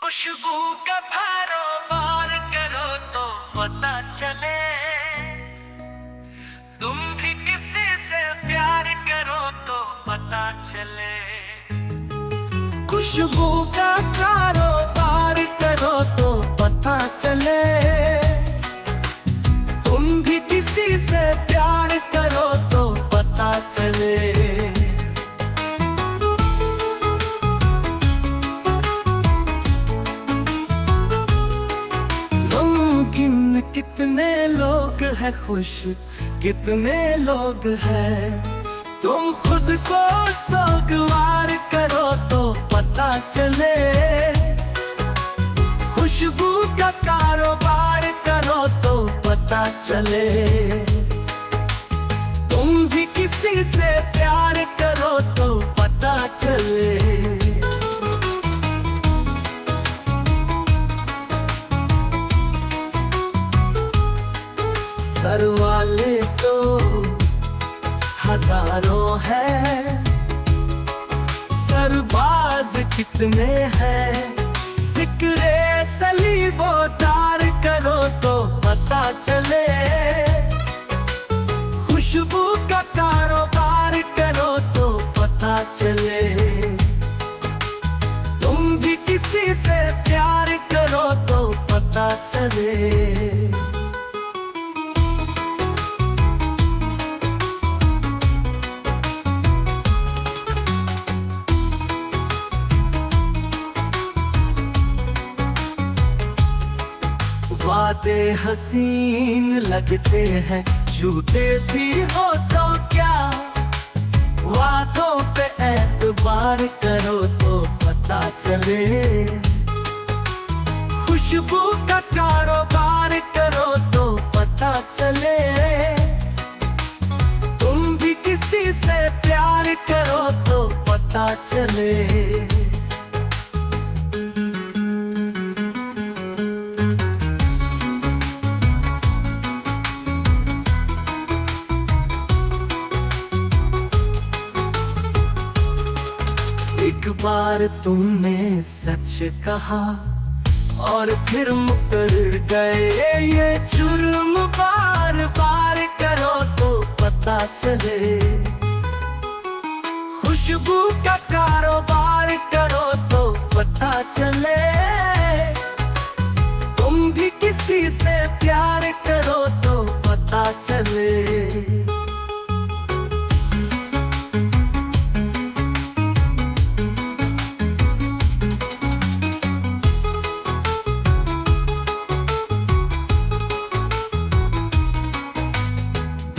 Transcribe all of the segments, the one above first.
खुशबू का कारोबार करो तो पता चले, तुम भी किसी से प्यार करो तो पता चले। खुशबू का कारोबार करो तो पता चले, तुम भी किसी से प्यार करो तो पता चले। कितने लोग हैं खुश, कितने लोग हैं, तुम खुद को सोगवार करो तो पता चले। खुशबू का कारोबार करो तो पता चले, तुम भी किसी से प्यार करो तो पता चले। सर वाले तो हजारों हैं, सरबाज कितने हैं, जिक्रे सलीबोदार करो तो पता चले। खुशबू का कारोबार करो तो पता चले, तुम भी किसी से प्यार करो तो पता चले। वादे हसीन लगते हैं, झूठे भी हो तो क्या, वादों पे एतबार करो तो पता चले। खुशबू का कारोबार करो तो पता चले, तुम भी किसी से प्यार करो तो पता चले। एक बार तुमने सच कहा और फिर मुकर गए, ये जुर्म बार बार करो तो पता चले। खुशबू का कारोबार करो तो पता चले, तुम भी किसी से प्यार करो तो पता चले।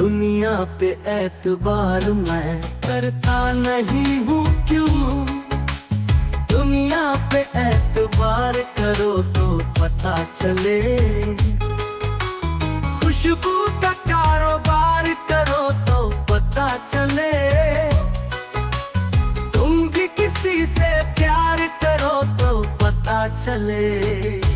दुनिया पे एतबार मैं करता नहीं हूँ क्यों, दुनिया पे एतबार करो तो पता चले। खुशबू का कारोबार करो तो पता चले, तुम भी किसी से प्यार करो तो पता चले।